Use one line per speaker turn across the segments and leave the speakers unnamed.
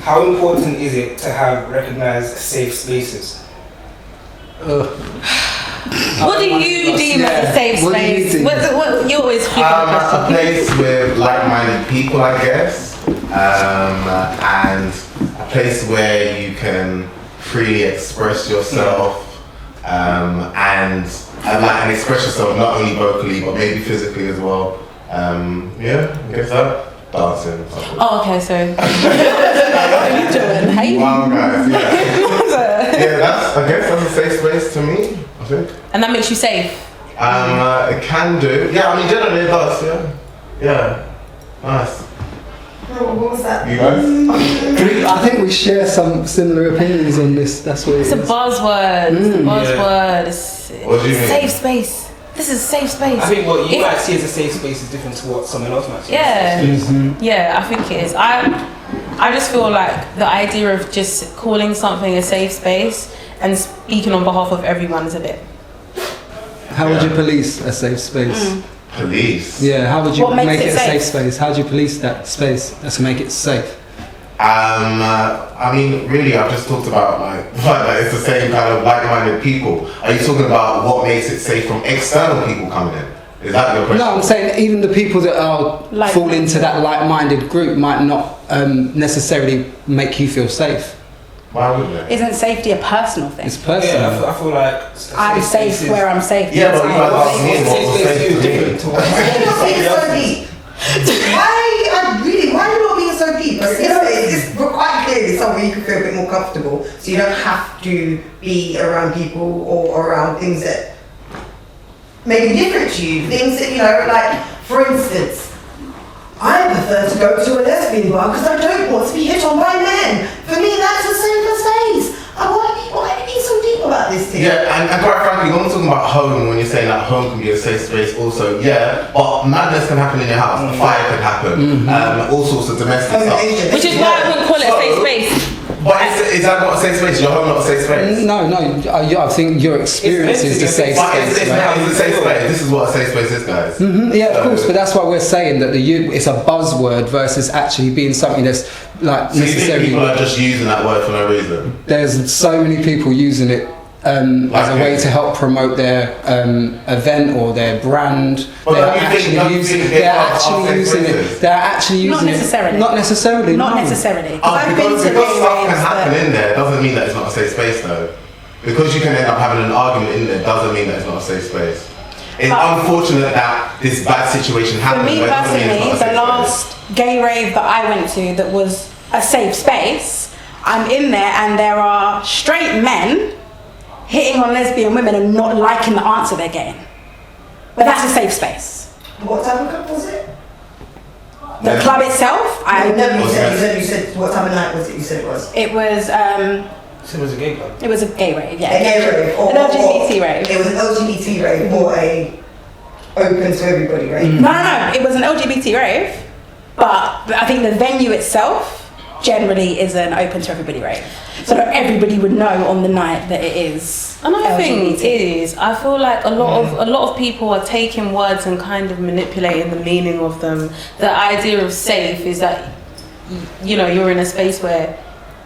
how important is it to have recognised safe spaces?
What do you deem as a safe space? What you always flip
a place with like-minded people, I guess, and a place where you can freely express yourself, and express yourself not only vocally but maybe physically as well. I guess that. Dancing.
Oh, okay, so what are you doing? Hey?
Wow, guys, I guess that's a safe space to me, I think.
And that makes you safe?
It can do. Yeah, I mean, generally it does, yeah. Nice.
What was that?
You guys?
I think we share some similar opinions on this. That's what it is.
It's a buzzword. It's a buzzword.
What do you mean?
Safe space. This is a safe space.
I think what you might see as a safe space is different to what someone else might see.
Yeah, I think it is. I just feel like the idea of just calling something a safe space and speaking on behalf of everyone is a bit.
How would you police a safe space?
Police?
Yeah, how would you make it a
safe?
safe space? How do you police that space to make it safe?
I mean, really, I've just talked about like it's the same kind of like-minded people. Are you talking about what makes it safe from external people coming in? Is that your question?
No, I'm saying even the people that fall into that like-minded group might not necessarily make you feel safe.
Why would they?
Isn't safety a personal thing?
It's personal.
Yeah, I feel like
I'm safe where I'm safe.
Yeah, but you guys asked me what was safe to
different to what
You're being so deep. Why are you not being so deep? It's quite clearly somewhere you can feel a bit more comfortable, so you don't have to be around people or around things that may be different to you. Things that, like, for instance, I prefer to go to a lesbian bar because I don't want to be hit on by men. For me, that's a safer space. Why are you being so deep about this thing?
Yeah, and quite frankly, when we're talking about home, when you're saying that home can be a safe space also, but madness can happen in your house, a fire can happen, all sorts of domestic stuff.
Which is why I wouldn't call it a safe space.
But is that not a safe space? Is your home not a safe space?
No, I think your experience is the safe space.
It's a safe space. This is what a safe space is, guys.
Yeah, of course, but that's why we're saying that it's a buzzword versus actually being something that's like
so
necessarily.
You think people are just using that word for no reason?
There's so many people using it as a way to help promote their event or their brand. They're actually using it.
Not necessarily.
Not necessarily.
Because stuff can happen in there doesn't mean that it's not a safe space though. Because you can end up having an argument in there doesn't mean that it's not a safe space. It's unfortunate that this bad situation happened.
For me personally, the last gay rave that I went to that was a safe space, I'm in there and there are straight men hitting on lesbian women and not liking the answer they're getting. But that's a safe space.
What type of club was it?
The club itself,
you said what time of night was it? You said it was.
It was.
So it was a gay club.
It was a gay rave, yeah.
A gay rave,
an LGBT rave.
It was an LGBT rave or a open to everybody rave.
No. It was an LGBT rave, but I think the venue itself generally is an open to everybody rave, so that everybody would know on the night that it is.
Another thing is, I feel like a lot of people are taking words and kind of manipulating the meaning of them. The idea of safe is that you're in a space where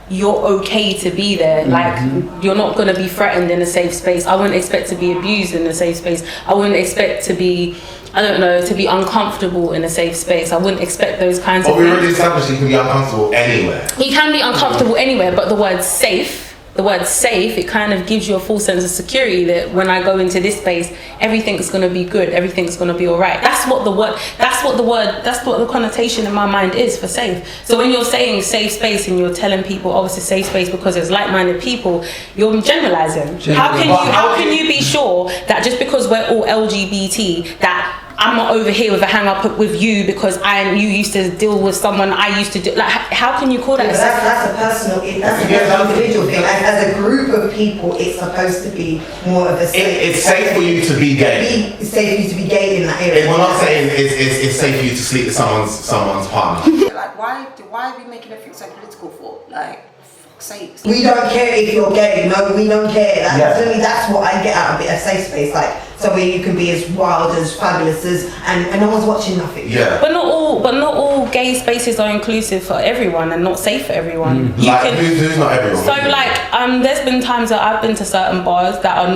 you're okay to be there. Like, you're not going to be threatened in a safe space. I wouldn't expect to be abused in a safe space. I wouldn't expect to be, to be uncomfortable in a safe space. I wouldn't expect those kinds of things.
But we already established you can be uncomfortable anywhere.
You can be uncomfortable anywhere, but the word safe, it kind of gives you a full sense of security that when I go into this space, everything's going to be good, everything's going to be all right. That's what the connotation in my mind is for safe. So when you're saying safe space and you're telling people, it's a safe space because there's like-minded people, you're generalizing. How can you be sure that just because we're all LGBT, that I'm not over here with a hang up with you because you used to deal with someone I used to do. Like, how can you call that?
That's an individual thing. As a group of people, it's supposed to be more of a safe.
It's safe for you to be gay.
It's safe for you to be gay in that area.
We're not saying it's safe for you to sleep with someone's partner.
Like, why are we making everything so political for? Like, fuck's sake.
We don't care if you're gay. No, we don't care. That's what I get out of it. A safe space. Like, So where you can be as wild, as fabulous as, and no one's watching nothing.
Yeah.
But not all gay spaces are inclusive for everyone and not safe for everyone.
Who's not everyone?
So there's been times that I've been to certain bars that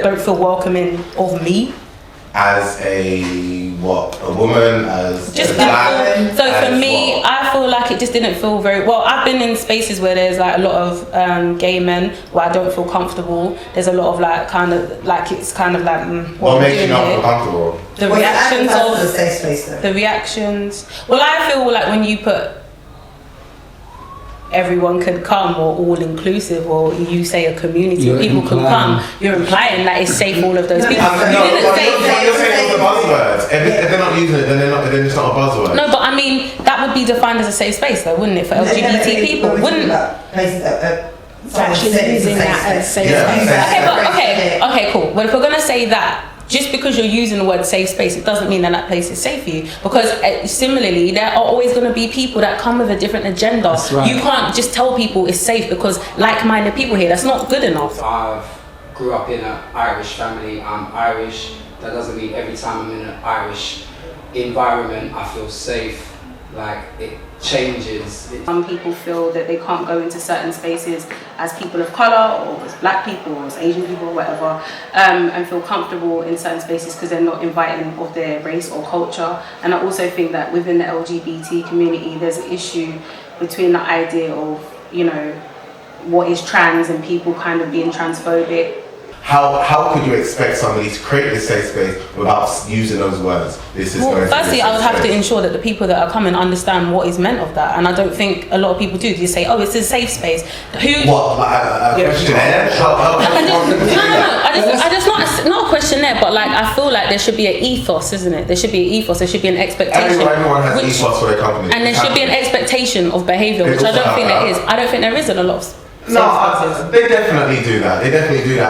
don't feel welcoming of me.
As a woman, as
Just
a black.
So for me, I feel like it just didn't feel very well. I've been in spaces where there's like a lot of gay men where I don't feel comfortable. There's a lot of what
makes you not feel comfortable?
The reactions of
the safe space though.
the reactions. Well, I feel like when you put everyone could come or all inclusive or you say a community of people could come, you're implying that it's safe for all of those people.
You're saying all the buzzwords. If they're not using it, then it's not a buzzword.
No, but I mean that would be defined as a safe space though, wouldn't it, for LGBT people? Wouldn't
places that
Actually using that as safe space.
Okay, cool. But if we're gonna say that, just because you're using the word safe space, it doesn't mean that that place is safe for you. Because similarly, there are always going to be people that come with a different agenda.
That's right.
You can't just tell people it's safe because like-minded people here. That's not good enough.
I grew up in an Irish family. I'm Irish. That doesn't mean every time I'm in an Irish environment, I feel safe. Like, it changes.
Some people feel that they can't go into certain spaces as people of colour or as black people or as Asian people or whatever, and feel comfortable in certain spaces because they're not inviting of their race or culture. And I also think that within the LGBT community there's an issue between the idea of, what is trans and people kind of being transphobic.
How could you expect somebody to create this safe space without using those words?
Firstly, I would have to ensure that the people that are coming understand what is meant of that, and I don't think a lot of people do. They say, "Oh, it's a safe space."
What? Like a questionnaire?
I just not a questionnaire, but I feel like there should be an ethos, isn't it? There should be an ethos. There should be an expectation.
Everyone has ethos for their company,
and there should be an expectation of behaviour, which I don't think there is. I don't think there is in a lot of.
No, they definitely do that.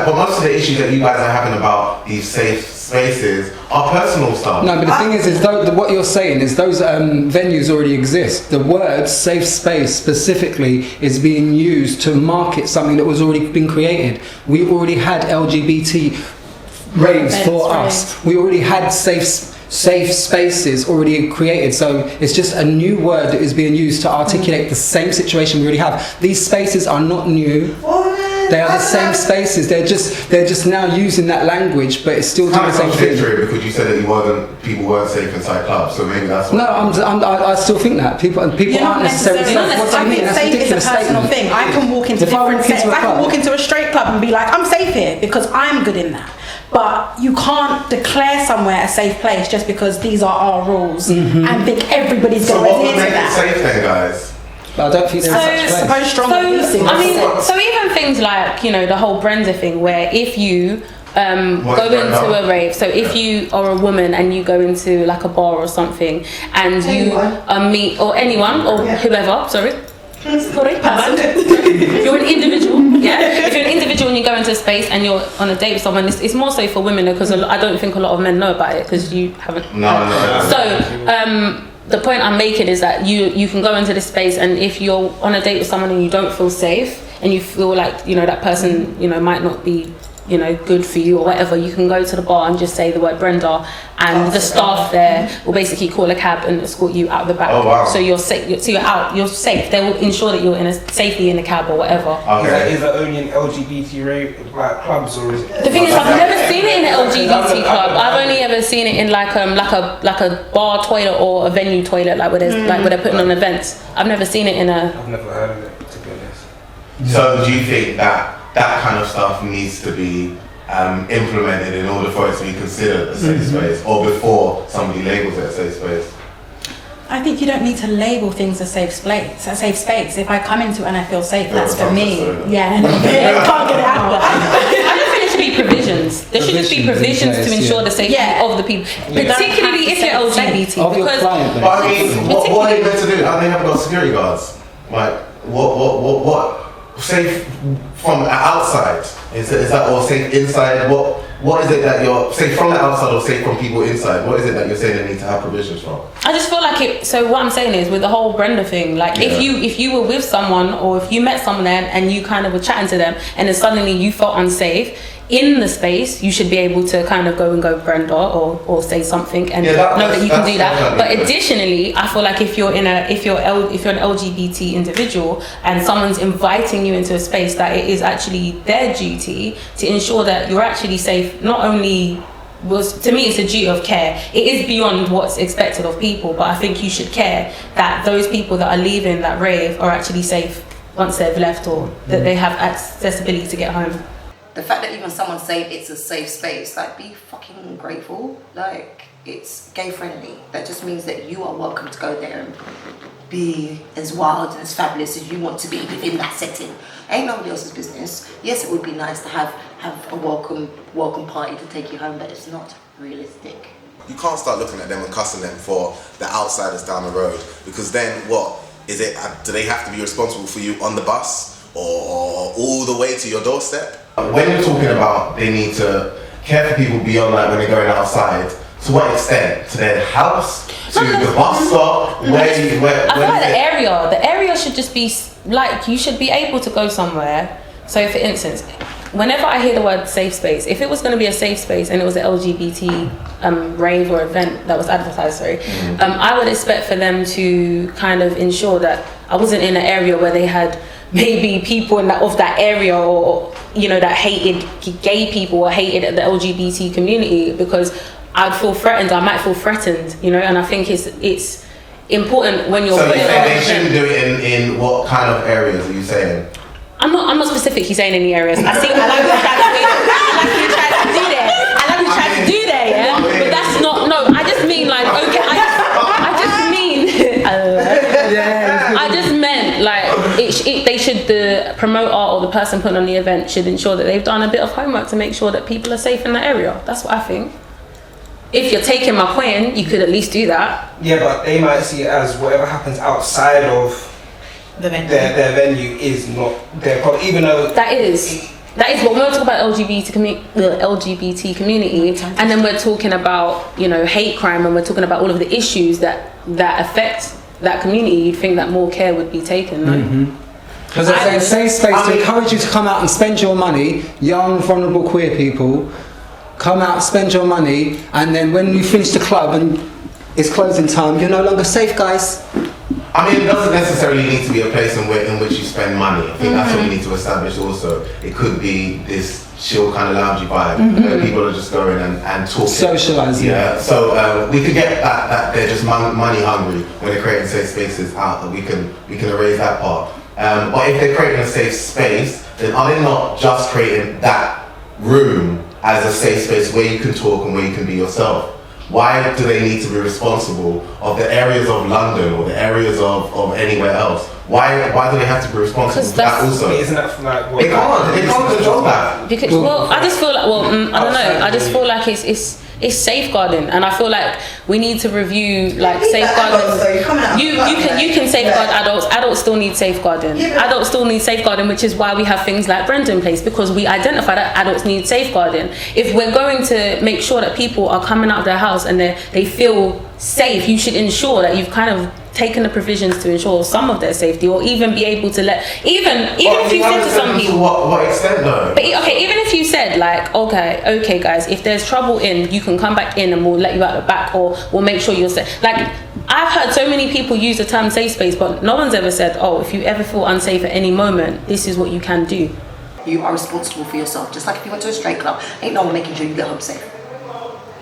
But most of the issues that you guys are having about these safe spaces are personal stuff.
No, but the thing is what you're saying is those venues already exist. The word safe space specifically is being used to market something that was already been created. We already had LGBT raves for us. We already had safe spaces already created, so it's just a new word that is being used to articulate the same situation we already have. These spaces are not new. They are the same spaces. They're just now using that language, but it's still doing the same thing.
Because you said that people weren't safe inside clubs, so maybe that's.
No, I still think that people aren't necessarily safe. What do you mean? That's a
Safe is a
ridiculous
personal
statement.
thing. I can walk into different sets. I can walk into a straight club and be like, I'm safe here because I'm good in that. But you can't declare somewhere a safe place just because these are our rules and think everybody's going to adhere to that.
So what would make it safe then, guys?
But I don't think there's such place.
So even things like the whole Brenda thing, where if you go into a rave, so if you are a woman and you go into like a bar or something and you meet or anyone or whoever, sorry, you're an individual, yeah. If you're an individual and you go into a space and you're on a date with someone, it's more so for women because I don't think a lot of men know about it because you haven't.
No.
So the point I'm making is that you can go into this space, and if you're on a date with someone and you don't feel safe and you feel like that person might not be good for you or whatever, you can go to the bar and just say the word Brenda, and the staff there will basically call a cab and escort you out the back.
Oh, wow.
So you're safe. So you're safe. They will ensure that you're safely in a cab or whatever.
Okay.
Is that only in LGBT clubs, or is it?
The thing is, I've never seen it in an LGBT club. I've only ever seen it in like a bar toilet or a venue toilet, like where they're putting on events. I've never seen it in a.
I've never heard of it, to be honest.
So do you think that kind of stuff needs to be implemented in order for it to be considered a safe space, or before somebody labels it a safe space?
I think you don't need to label things a safe space. If I come into it and I feel safe, that's for me. Yeah, can't get it out.
I just think there should be provisions. There should just be provisions to ensure the safety of the people, particularly if you're LGBT. Because
but I mean, what are they meant to do? How they haven't got security guards? Like what? Safe from outside? Is that or safe inside? What is it that you're safe from the outside or safe from people inside? What is it that you're saying they need to have provisions from?
I just feel like it. So what I'm saying is, with the whole Brenda thing, like if you were with someone or if you met someone there and you kind of were chatting to them and then suddenly you felt unsafe, in the space, you should be able to kind of go Brenda or say something and
Yeah,
know that you can do that.
definitely
But
good.
additionally, I feel like if you're an LGBT individual and someone's inviting you into a space, that it is actually their duty to ensure that you're actually safe. Not only to me, it's a duty of care. It is beyond what's expected of people, but I think you should care that those people that are leaving that rave are actually safe once they've left, or that they have accessibility to get home.
The fact that even someone saying it's a safe space, like, be fucking grateful. Like, it's gay friendly. That just means that you are welcome to go there and be as wild and as fabulous as you want to be within that setting. Ain't nobody else's business. Yes, it would be nice to have a welcome party to take you home, but it's not realistic.
You can't start looking at them and cussing them for the outsiders down the road, because then what is it? Do they have to be responsible for you on the bus or all the way to your doorstep? When you're talking about they need to care for people beyond like when they're going outside, to what extent? To their house? To the bus stop?
I feel like the area should just be like, you should be able to go somewhere. So for instance, whenever I hear the word safe space, if it was going to be a safe space and it was an LGBT rave or event that was advertised, I would expect for them to kind of ensure that I wasn't in an area where they had maybe people of that area, or that hated gay people or hated the LGBT community, because I'd feel threatened. I might feel threatened, and I think it's important when you're.
So you say they shouldn't do it in what kind of areas are you saying?
I'm not specifically saying any areas. I like you tried to do that. I like you tried to do that, yeah. But that's not. No, I just mean like, okay. I just meant like they should, the promoter or the person putting on the event should ensure that they've done a bit of homework to make sure that people are safe in that area. That's what I think. If you're taking my point, you could at least do that.
Yeah, but they might see it as whatever happens outside of
The venue.
their venue is not their problem, even though
That is what when we're talking about the LGBT community, and then we're talking about hate crime, and we're talking about all of the issues that affect that community. You'd think that more care would be taken, no?
Because it's a safe space to encourage you to come out and spend your money, young, vulnerable queer people. Come out, spend your money, and then when you finish the club and it's closing time, you're no longer safe, guys.
I mean, it doesn't necessarily need to be a place in which you spend money. I think that's what we need to establish also. It could be this chill kind of loungy vibe where people are just going and talking.
Socialising.
Yeah, so we could get that they're just money hungry when they're creating safe spaces out, that we can erase that part. But if they're creating a safe space, then are they not just creating that room as a safe space where you can talk and where you can be yourself? Why do they need to be responsible of the areas of London or the areas of anywhere else? Why do they have to be responsible for that also?
Isn't that for like what?
They can't control that.
Because I just feel like I don't know. I just feel like it's safeguarding, and I feel like we need to review like safeguarding. You can safeguard adults. Adults still need safeguarding. Adults still need safeguarding, which is why we have things like Brenda in place, because we identify that adults need safeguarding. If we're going to make sure that people are coming out of their house and they feel safe, you should ensure that you've kind of taken the provisions to ensure some of their safety, or even be able to let even if you said to some people,
what extent though?
But okay, even if you said like, okay guys, if there's trouble you can come back in and we'll let you out the back, or we'll make sure you're safe. Like, I've heard so many people use the term safe space, but no one's ever said, if you ever feel unsafe at any moment, this is what you can do.
You are responsible for yourself. Just like if you went to a straight club, ain't no one making sure you get home safe.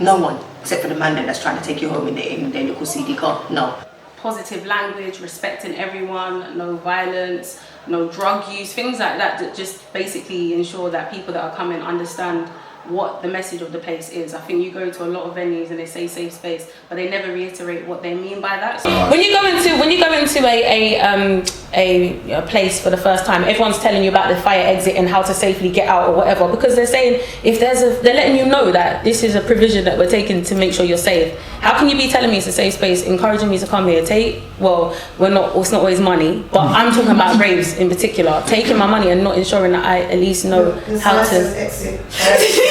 No one, except for the man that's trying to take you home in their little CD car. No.
Positive language, respecting everyone, no violence, no drug use, things like that just basically ensure that people that are coming understand what the message of the place is. I think you go to a lot of venues and they say safe space, but they never reiterate what they mean by that. So when you go into a place for the first time, everyone's telling you about the fire exit and how to safely get out or whatever, because they're saying they're letting you know that this is a provision that we're taking to make sure you're safe. How can you be telling me it's a safe space, encouraging me to come here? It's not always money, but I'm talking about raves in particular, taking my money and not ensuring that I at least know how to.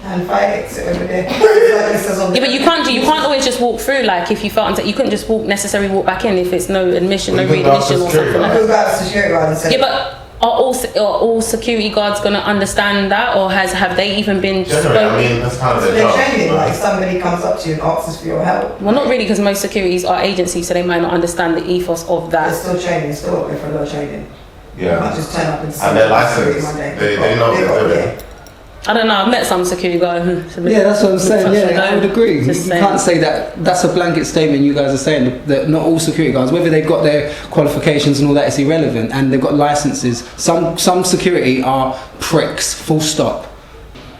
And fire exit over there.
Yeah, but you can't always just walk through. Like, if you felt unsafe, you couldn't just necessarily walk back in if it's no admission, no readmission or something like that.
Security guard and said,
Yeah, but are all security guards going to understand that, or have they even been
Generally, I mean, that's kind of
So
their
they're
job.
training, like somebody comes up to you and asks for your help.
Well, not really, because most securities are agencies, so they might not understand the ethos of
They're
that.
still training, still up there for a lot of training. You
Yeah.
can't just turn up and
And their license, they know what they're doing.
I don't know. I've met some security guys.
Yeah, that's what I'm saying. Yeah, I would agree. You
Just saying.
can't say that. That's a blanket statement you guys are saying, that not all security guards, whether they've got their qualifications and all that, is irrelevant, and they've got licenses. Some security are pricks, full stop.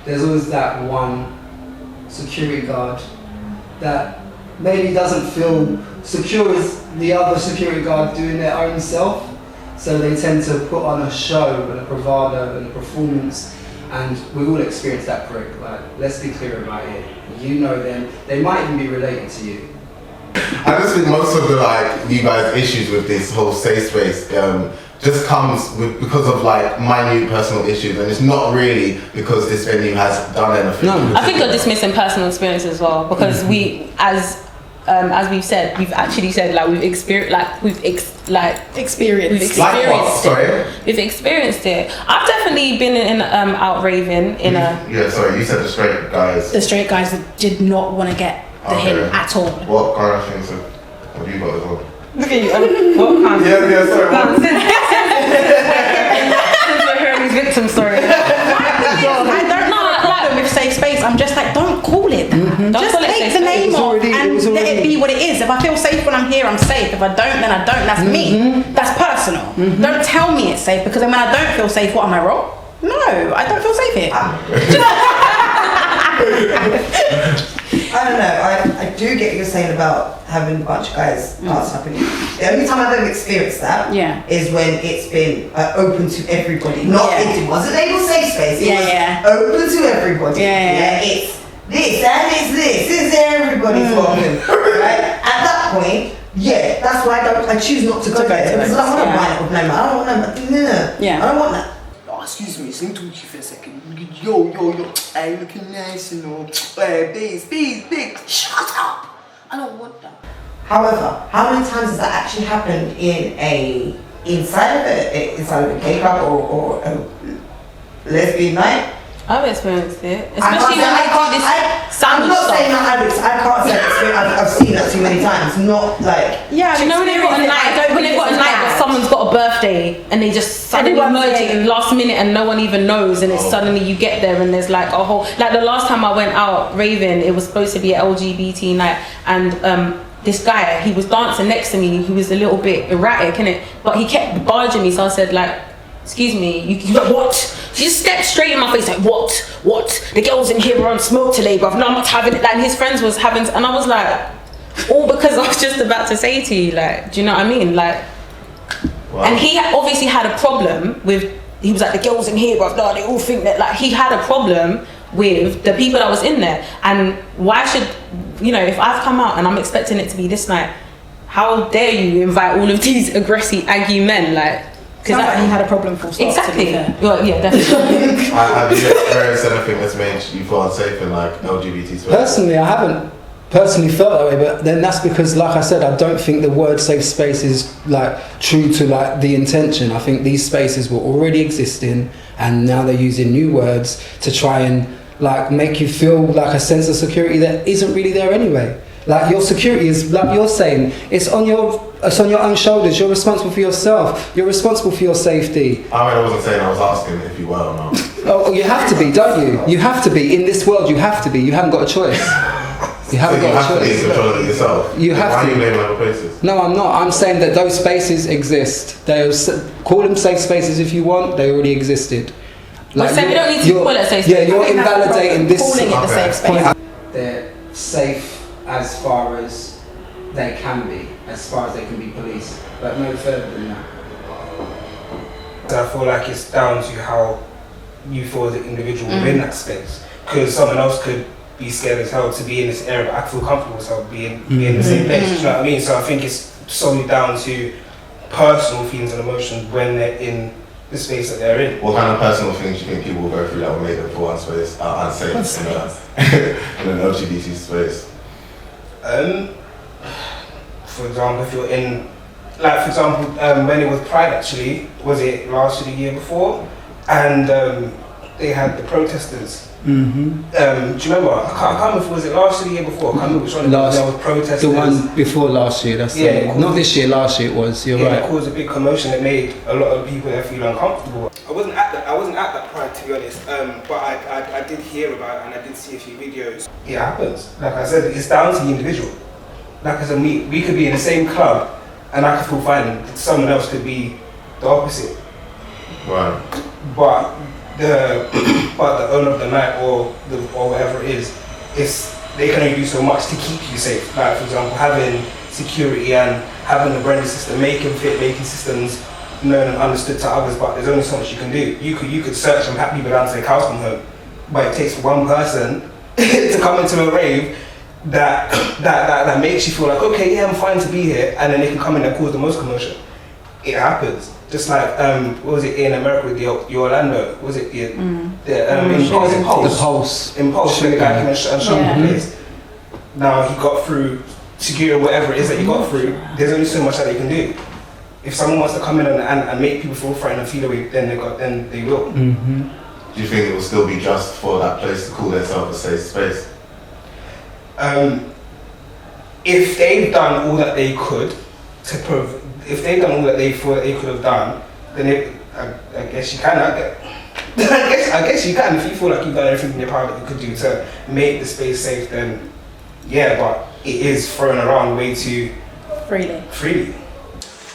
There's always that one security guard that maybe doesn't feel secure as the other security guard doing their own self, so they tend to put on a show and a bravado and a performance. And we've all experienced that prick. Like, let's be clear about it. You know them. They might even be related to you.
I just think most of the you guys' issues with this whole safe space just comes because of minute personal issues, and it's not really because this venue has done anything.
No.
I think you're dismissing personal experience as well, because we, as we've said, we've actually said we've experienced We've experienced
Like what?
it.
Sorry?
We've experienced it. I've definitely been in out raving in a.
Yeah, sorry, you said the straight guys.
The straight guys did not want to get the
Okay.
hint at all.
What kind of things have you got as well?
Look at you. What kind?
Yeah, sorry.
Since we're hearing these victim stories.
I don't know the problem with safe space. I'm just don't call it that.
Don't
Just
call it
take
safe
the
space.
name off
It
and
was
let
already-
it be what it is. If I feel safe when I'm here, I'm safe. If I don't, then I don't. That's me. That's personal. Don't tell me it's safe, because then when I don't feel safe, what am I wrong? No, I don't feel safe here.
I don't know. I do get what you're saying about having a bunch of guys dancing up in you. The only time I've ever experienced that
Yeah.
is when it's been open to everybody. Not
Yeah.
it wasn't labeled safe space. It
Yeah,
was open to everybody.
Yeah.
It's this and it's this. It's everybody's problem. Right? At that point, yeah, that's why I choose not to go
go
there,
to
because
it,
I don't want to
yeah.
wind up with no man. I don't want no.
Yeah.
I don't want that. Oh, excuse me, let me talk to you for a second. Yo, hey, looking nice and all. Bees, big. Shut up! I don't want that. However, how many times has that actually happened inside of a gay club or a lesbian night?
I've experienced it, especially when they do this
I'm
sandwich
not saying
stuff.
that I can't say I've seen that too many times. Not
Yeah,
Do you know when they've got a night? When they've got a night where someone's got a birthday and they just suddenly
Everyone's
merge it
there.
in last minute and no one even knows, and it's suddenly you get there and there's a whole the last time I went out raving, it was supposed to be an LGBT night, and this guy, he was dancing next to me. He was a little bit erratic, innit? But he kept barging me, so I said excuse me, you like, what? She just stepped straight in my face what? The girls in here are on smoke today, bruv. No, I'm not having it. And his friends was having, and I was all because I was just about to say to you, do you know what I mean?
Wow.
And he obviously had a problem with, he was the girls in here, bruv, no, they all think that, he had a problem with the people that was in there. And why should, if I've come out and I'm expecting it to be this night, how dare you invite all of these aggressive, aggy men,
Sounds like he had a problem full stop.
Exactly.
To be fair.
Well, yeah, definitely.
Have you experienced anything that's made you feel unsafe in LGBT space?
Personally, I haven't personally felt that way, but then that's because, like I said, I don't think the word safe space is true to the intention. I think these spaces were already existing, and now they're using new words to try and make you feel a sense of security that isn't really there anyway. Your security is, you're saying, it's on your own shoulders. You're responsible for yourself. You're responsible for your safety.
I wasn't saying, I was asking if you were or not.
Oh, you have to be, don't you? You have to be. In this world, you have to be. You haven't got a choice. You haven't got a
to be in
choice.
control of it yourself.
You have
Why
to.
are you blaming other places?
No, I'm not. I'm saying that those spaces exist. Call them safe spaces if you want. They already existed.
Well, so we don't need to
you're-
call it safe
Yeah,
space.
you're
I think that's the
invalidating
problem,
this.
calling it the safe space.
They're safe as far as they can be, as far as they can be policed, but no further than that.
I feel like it's down to how you feel as an individual within that space. Because someone else could be scared as hell to be in this area, but I feel comfortable as hell being in the same place. Do you know what I mean? So I think it's solely down to personal feelings and emotions when they're in the space that they're in.
What kind of personal things do you think people will go through that will make them feel unsafe in an LGBT space?
For example, if you're in like for example, when it was Pride actually, was it last year, the year before? And they had the protesters.
Mm-hmm.
Do you remember? I can't remember if it was it last year, the year before. I can't remember which one it was. There was protesters.
The one before last year. That's not this year. Last year it was. You're right.
It caused a big commotion. It made a lot of people there feel uncomfortable. I wasn't at that Pride, to be honest. But I did hear about it and I did see a few videos. It happens. Like I said, it's down to the individual. Like I said, we could be in the same club and I could feel fine, and someone else could be the opposite.
Right.
But the owner of the night or whatever it is, they can only do so much to keep you safe. Like for example, having security and having a branding system, making systems known and understood to others. But there's only so much you can do. You could search and pat people down to their cows come home, but it takes one person to come into a rave that makes you feel like, okay, yeah, I'm fine to be here, and then they can come in and cause the most commotion. It happens. Just like what was it in America with the Orlando? Was it Impulse?
The Pulse.
Impulse. When the guy came and shot the place. Now he got through security or whatever it is that he got through. There's only so much that they can do. If someone wants to come in and make people feel frightened and feel away, then they will.
Mm-hmm.
Do you think it will still be just for that place to call themselves a safe space?
If they've done all that they could if they've done all that they thought they could have done, then I guess you can. I guess you can. If you feel like you've done everything in your power that you could do to make the space safe, then yeah. But it is thrown around way too freely.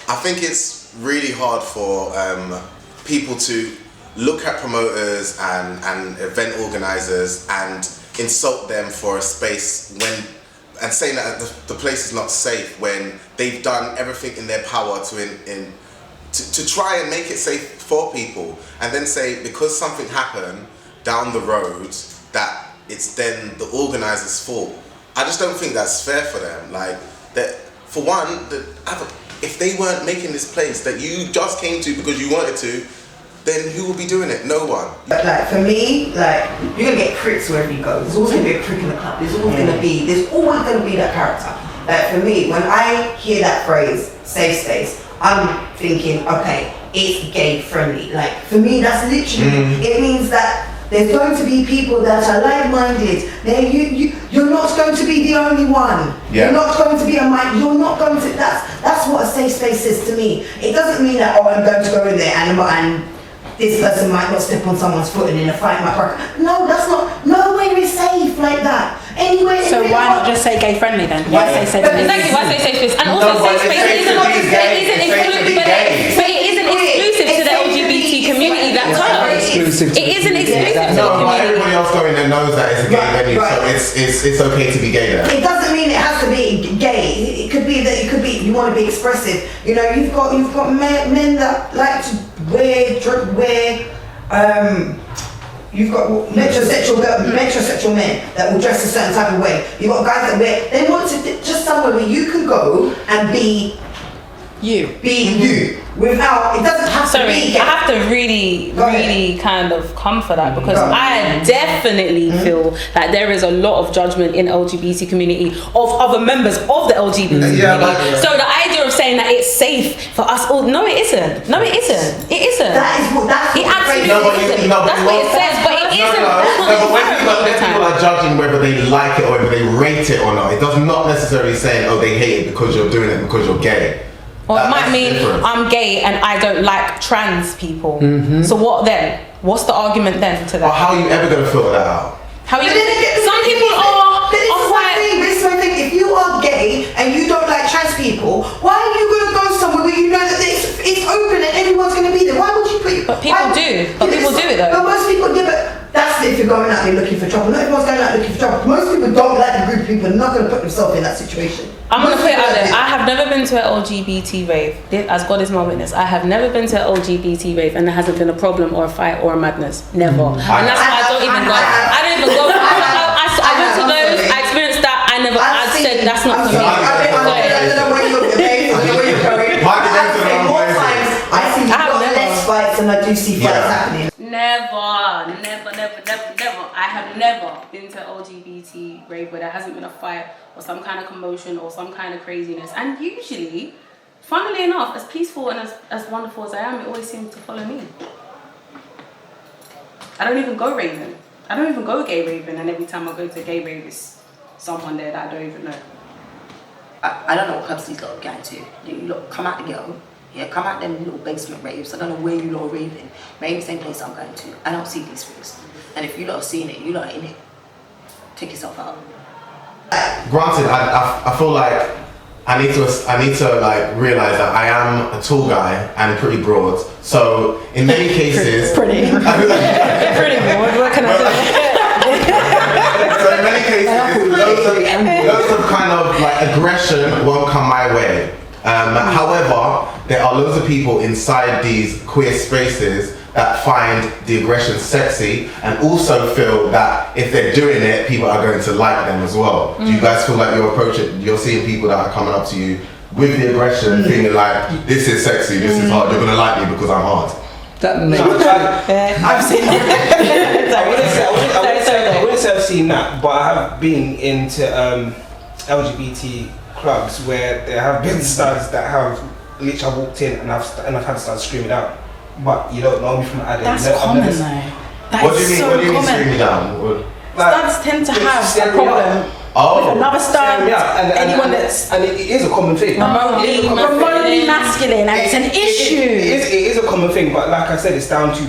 I think it's really hard for people to look at promoters and event organizers and insult them for a space and saying that the place is not safe when they've done everything in their power to try and make it safe for people, and then say because something happened down the road that it's then the organizer's fault. I just don't think that's fair for them. Like that, for one, if they weren't making this place that you just came to because you wanted to, then who will be doing it? No one.
But like for me, like you're gonna get pricks wherever you go. There's always gonna be a prick in the club. There's always gonna be that character. Like for me, when I hear that phrase, safe space, I'm thinking, okay, it's gay friendly. Like for me, that's literally it means that there's going to be people that are like-minded. You're not going to be the only one.
Yeah.
You're not going to be you're not going to. That's what a safe space is to me. It doesn't mean that I'm going to go in there and this person might not step on someone's foot and in a fight might break. No, that's not. Nowhere is safe like that. Anywhere.
So why not just say gay friendly then? Why say safe space?
Exactly, why say safe space? And also safe space isn't exclusive to the LGBT community. That term. It isn't exclusive to the community.
Everybody else going there knows that it's a gay venue, so it's okay to be gay there.
It doesn't mean it has to be gay. It could be that you want to be expressive. You know, you've got men that like to wear you've got metrosexual men that will dress a certain type of way. You've got guys that they want to just somewhere where you can go and be you without, it doesn't have to be gay.
I have to really kind of come for that, because I definitely feel that there is a lot of judgment in LGBT community of other members of the LGBT community. So the idea of saying that it's safe for us all, no it isn't. It isn't. It absolutely isn't. That's what it says, but it isn't.
But when people are judging whether they like it or whether they rate it or not, it does not necessarily say, oh, they hate it because you're doing it because you're gay.
Or it might mean I'm gay and I don't like trans people. So what then? What's the argument then to that?
Or how are you ever going to filter that out?
Some people are quite.
This is my thing. If you are gay and you don't like trans people, why are you going to go somewhere where you know that it's open and everyone's going to be there? Why would you put your...
But people do. But people do it though.
But most people do. But that's if you're going out there looking for trouble. Not everyone's going out looking for trouble. Most people don't like the group of people. They're not going to put themselves in that situation.
I'm going to put it out there. I have never been to an LGBT rave. As God is my witness, I have never been to an LGBT rave and there hasn't been a problem or a fight or a madness. Never. And that's why I don't even go. I don't even go. I went to those. I experienced that. I said that's not for me.
I don't know where you're going. I see less fights than I do see fights happening.
Never. I have never been to an LGBT rave where there hasn't been a fight or some kind of commotion or some kind of craziness. And usually, funnily enough, as peaceful and as wonderful as I am, it always seems to follow me. I don't even go raving. I don't even go gay raving, and every time I go to a gay rave, it's someone there that I don't even know.
I don't know what clubs these lot are going to. You lot come out the ghetto. Yeah, come out them little basement raves. I don't know where you lot are raving. Maybe the same place I'm going to. I don't see these things. And if you lot are seeing it, you lot are in it. Take yourself out.
Granted, I feel like I need to like realize that I am a tall guy and pretty broad. So in many cases,
Pretty broad. What can I say?
so in many cases, loads of kind of like aggression won't come my way. However, there are loads of people inside these queer spaces that find the aggression sexy and also feel that if they're doing it, people are going to like them as well. Do you guys feel like you're seeing people that are coming up to you with the aggression, feeling like this is sexy, this is hard, you're gonna like me because I'm hard?
That makes
I've seen that. I wouldn't say I've seen that, but I have been into LGBT clubs where there have been studs that have literally walked in and I've had to start screaming out. But you don't know me from Adam.
That's common though.
What do you mean screaming down?
Studs tend to have a problem with another stud, anyone that's
and it is a common thing.
remotely masculine, and it's an issue.
It is a common thing, but like I said, it's down to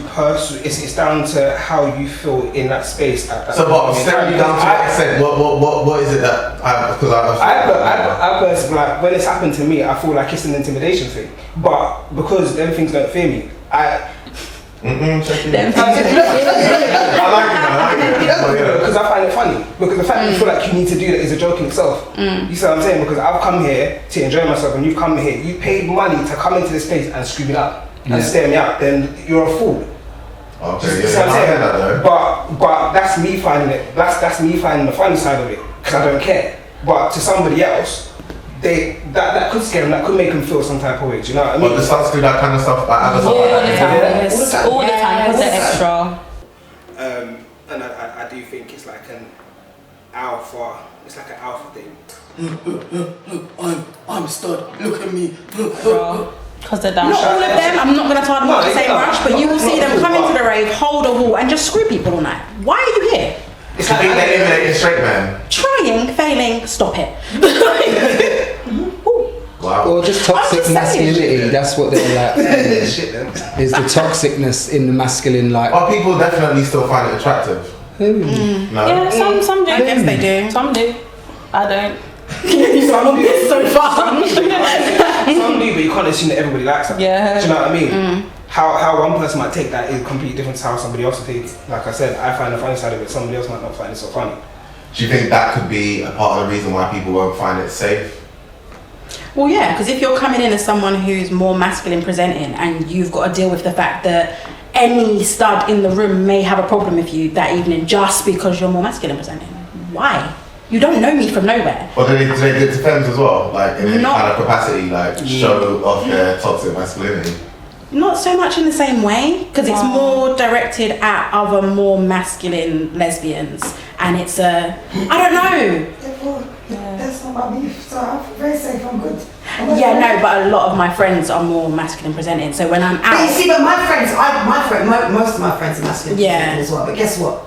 it's down to how you feel in that space at that.
So, but staring you down to what I said, what is it that
I personally, like, when it's happened to me, I feel like it's an intimidation thing. But because them things don't fear me, I like it. Because I find it funny. Because the fact that you feel like you need to do that is a joke in itself. You see what I'm saying? Because I've come here to enjoy myself, and you've come here, you paid money to come into this place and scream it up and stare me out. Then you're a fool.
Okay,
you see what I'm saying? But that's me finding it. That's me finding the funny side of it because I don't care. But to somebody else, that could scare them, that could make them feel some type of way. Do you know what I mean?
But the studs do that kind of stuff.
All the time, because they're extra.
And I do think it's like an alpha. It's like an alpha thing. Look, I'm a stud. Look at me.
Because they're down.
Not all of them. I'm not going to tar them with the same brush, but you will see them come into the rave, hold a wall, and just screw people all night. Why are you here?
It's like they're eliminating straight men.
Trying, failing, stop it.
Wow.
Or just toxic masculinity. That's what they're like. Is the toxicness in the masculine like?
But people definitely still find it attractive. No.
Yeah, some do.
I guess they do.
Some do. I don't.
Some do.
So far.
Some do, but you can't assume that everybody likes that.
Yeah.
Do you know what I mean? How one person might take that is completely different to how somebody else will take it. Like I said, I find the funny side of it, somebody else might not find it so funny.
Do you think that could be a part of the reason why people won't find it safe?
Well, yeah, because if you're coming in as someone who's more masculine presenting and you've got to deal with the fact that any stud in the room may have a problem with you that evening just because you're more masculine presenting, why? You don't know me from nowhere.
Or do they get to femmes as well? Like in any kind of capacity, like show off their toxic masculinity?
Not so much in the same way, because it's more directed at other more masculine lesbians, and it's I don't know.
That's not my beef, so I'm very safe, I'm good.
Yeah, no, but a lot of my friends are more masculine presenting, so when I'm out...
But you see, but my friends, most of my friends are masculine presenting as well, but guess what?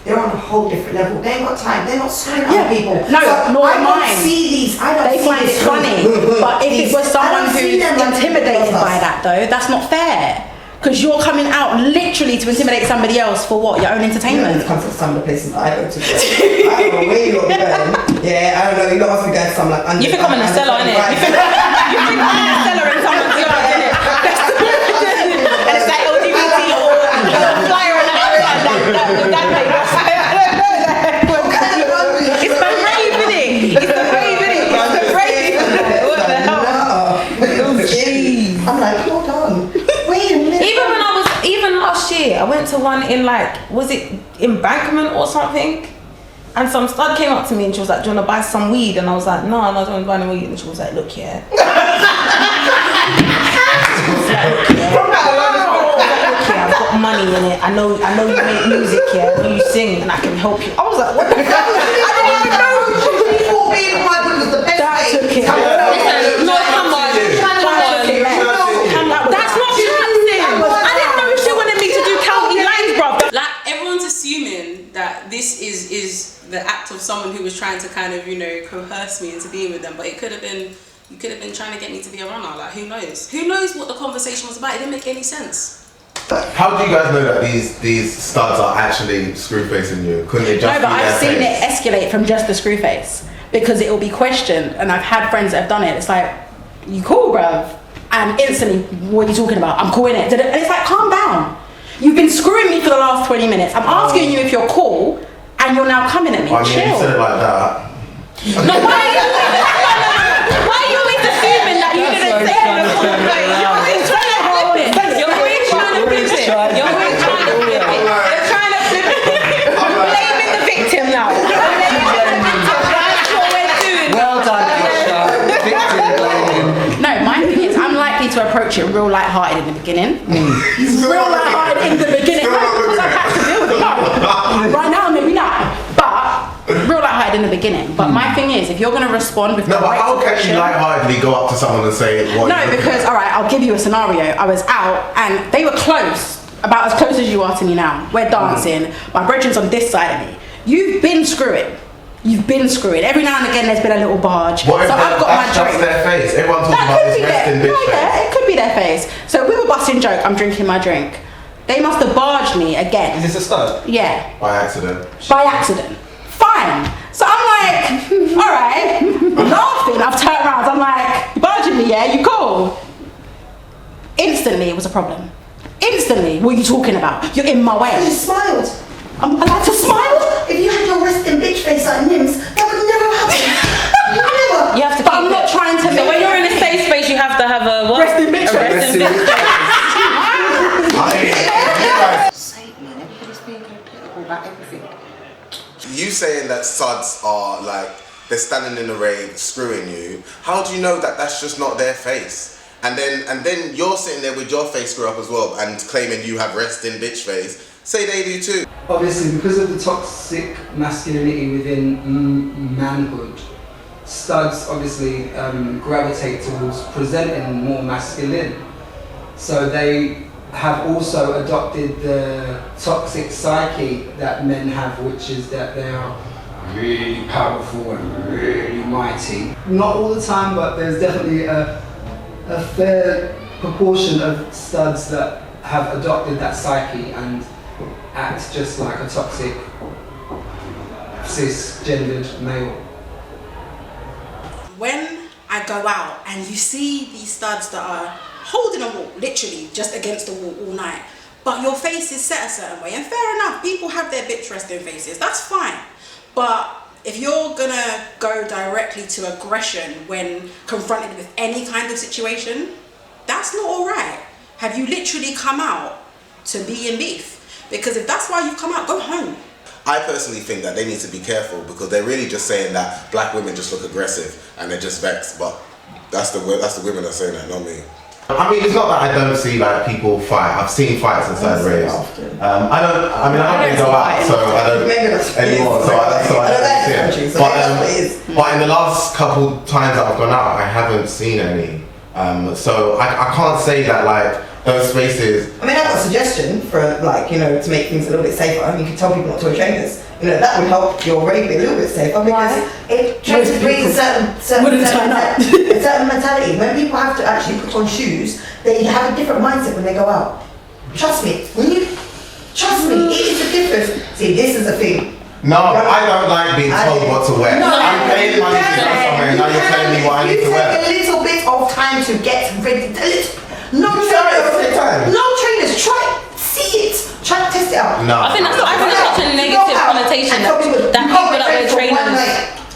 They're on a whole different level. They ain't got time. They're not screwing other people.
No,
so
nor
I
am
don't
I.
see these. I don't
They
see
find it
this
funny. But if it was someone who's intimidated by that, though, that's not fair. Because you're coming out literally to intimidate somebody else for what? Your own entertainment?
It comes to some of the places I go to. I don't know where you lot are going. Yeah, I don't know. You lot must be going to some like...
You think I'm in a cellar, innit? You think I'm in a cellar in someone's yard, innit? And it's like LGBT or a flyer and that made us. It's the rave, innit? It's the rave, innit? It's the rave. What the hell?
No. I'm like, hold on. Wait a minute.
Even last year, I went to one in was it Embankment or something? And some stud came up to me and she was like, do you want to buy some weed? And I was like, no, I don't want to buy any weed. And she was like, look here. From that alone, I've got money in it. I know you make music here, you sing, and I can help you. I was like, what the fuck? I didn't even know.
People being my was the best
That
thing.
took it. No, come on. the act of someone who was trying to kind of, you know, coerce me into being with them. But it could have been, you could have been trying to get me to be a runner. Like, who knows? Who knows what the conversation was about? It didn't make any sense.
How do you guys know that these studs are actually screw facing you? Couldn't it just
No, but
be their
I've seen
face?
it escalate from just the screw face because it will be questioned, and I've had friends that have done it. It's like, you cool, bruv? And instantly, what are you talking about? I'm cool in it. And it's like, calm down. You've been screwing me for the last 20 minutes. I'm asking you if you're cool, and you're now coming at me.
I mean,
Chill.
you said it like that.
No, why are you always assuming that you didn't say it in a cool way? You're always trying to flip it. You're always trying to flip it. You're always trying to flip it. You're trying to flip it. Blaming the victim now. Blaming the victim. That's what we're doing.
Well done, Teasha. Victim blaming.
No, my thing is, I'm likely to approach it real light-hearted in the beginning. Real light-hearted in the beginning. No, because I've had to deal with it. No. Right now, maybe not. But real light-hearted in the beginning. But my thing is, if you're going to respond with
No,
the
but
right
how can
question-
you lightheartedly go up to someone and say what?
No, because, all right, I'll give you a scenario. I was out and they were close, about as close as you are to me now. We're dancing. My brethren's on this side of me. You've been screwing. You've been screwing. Every now and again, there's been a little barge.
What if
so I've got
that's
my
just
drink.
their face? Everyone talks
That
about
could
this
be
resting
their,
bitch
yeah,
face.
it could be their face. So we were busting joke. I'm drinking my drink. They must have barged me again.
Is this a stud?
Yeah,
By accident.
by accident. Fine. So I'm like, all right, laughing. I've turned around. I'm like, you barging me, yeah? You cool? Instantly, it was a problem. Instantly, what are you talking about? You're in my
You
way.
smiled.
I'm allowed to smile?
If you had your resting bitch face like Nims, that would never happen. Never.
You have to
But
keep
I'm not
it.
trying to
So
make
when you're in a safe space, you have to have a what?
Resting bitch
A resting
face.
bitch face.
Sake, man, everybody's being very political about everything.
You saying that suds are like they're standing in the rave screwing you. How do you know that that's just not their face? And then you're sitting there with your face screw up as well and claiming you have resting bitch face. Say they do too.
Obviously, because of the toxic masculinity within manhood, studs obviously gravitate towards presenting more masculine. So they have also adopted the toxic psyche that men have, which is that they are really powerful and really mighty. Not all the time, but there's definitely a fair proportion of studs that have adopted that psyche and act just like a toxic cisgendered male.
When I go out and you see these studs that are holding a wall, literally just against the wall all night, but your face is set a certain way, and fair enough, people have their bitch resting faces, that's fine. But if you're gonna go directly to aggression when confronted with any kind of situation, that's not alright. Have you literally come out to be in beef? Because if that's why you've come out, go home.
I personally think that they need to be careful because they're really just saying that black women just look aggressive and they're just vexed, but that's the women that are saying that, not me. I mean, it's not that I don't see like people fight. I've seen fights inside raves. I don't really go out, so I don't anymore. So I don't see it. But in the last couple times that I've gone out, I haven't seen any. So I can't say that like those spaces.
I mean, I've got a suggestion for like, you know, to make things a little bit safer. You could tell people not to wear trainers. You know, that would help your rave be a little bit safer because it tries to bring a certain mentality. When people have to actually put on shoes, they have a different mindset when they go out. Trust me. Trust me, it is a difference. See, this is the thing.
No, I don't like being told what to wear. I'm paying money to go somewhere and now you're telling me what I need to wear.
You take a little bit of time to get ready. No trainers, try, see it, try to test it out.
No.
I think that's such a negative connotation that people that wear trainers.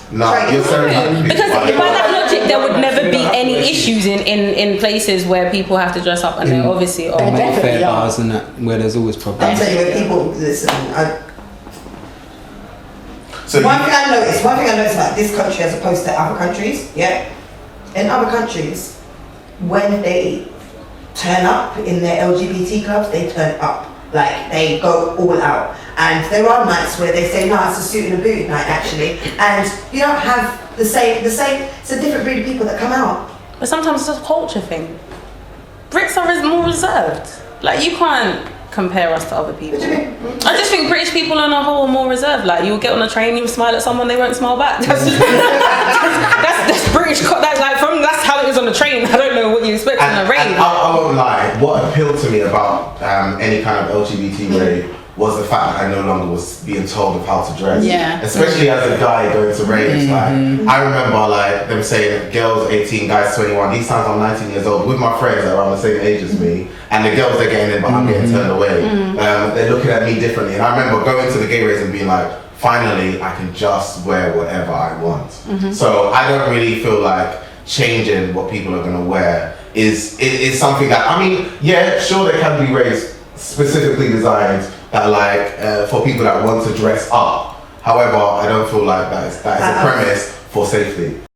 No, you're saying
because by that logic, there would never be any issues in places where people have to dress up, and they're obviously
Or Mayfair bars and that, where there's always problems.
I'm telling you, when people listen.
So
one thing I noticed about this country as opposed to other countries, yeah. In other countries, when they turn up in their LGBT clubs, they turn up. Like, they go all out. And there are nights where they say, no, it's a suit and a boot night, actually. And you don't have the same, it's a different breed of people that come out.
But sometimes it's a culture thing. Brits are more reserved. Like, you can't compare us to other people.
What do you mean?
I just think British people on a whole are more reserved. Like, you'll get on a train, you'll smile at someone, they won't smile back. That's British. That's how it is on the train. I don't know what you expect on a rave.
And I won't lie. What appealed to me about any kind of LGBT rave was the fact that I no longer was being told of how to dress.
Yeah.
Especially as a guy going to raves. Like, I remember like them saying girls 18, guys 21. These times I'm 19 years old with my friends that are around the same age as me, and the girls they're getting in, but I'm getting turned away. They're looking at me differently, and I remember going to the gay raves and being like, finally, I can just wear whatever I want. So I don't really feel like changing what people are gonna wear is something that, I mean, yeah, sure there can be raves specifically designed that like for people that want to dress up. However, I don't feel like that is a premise for safety.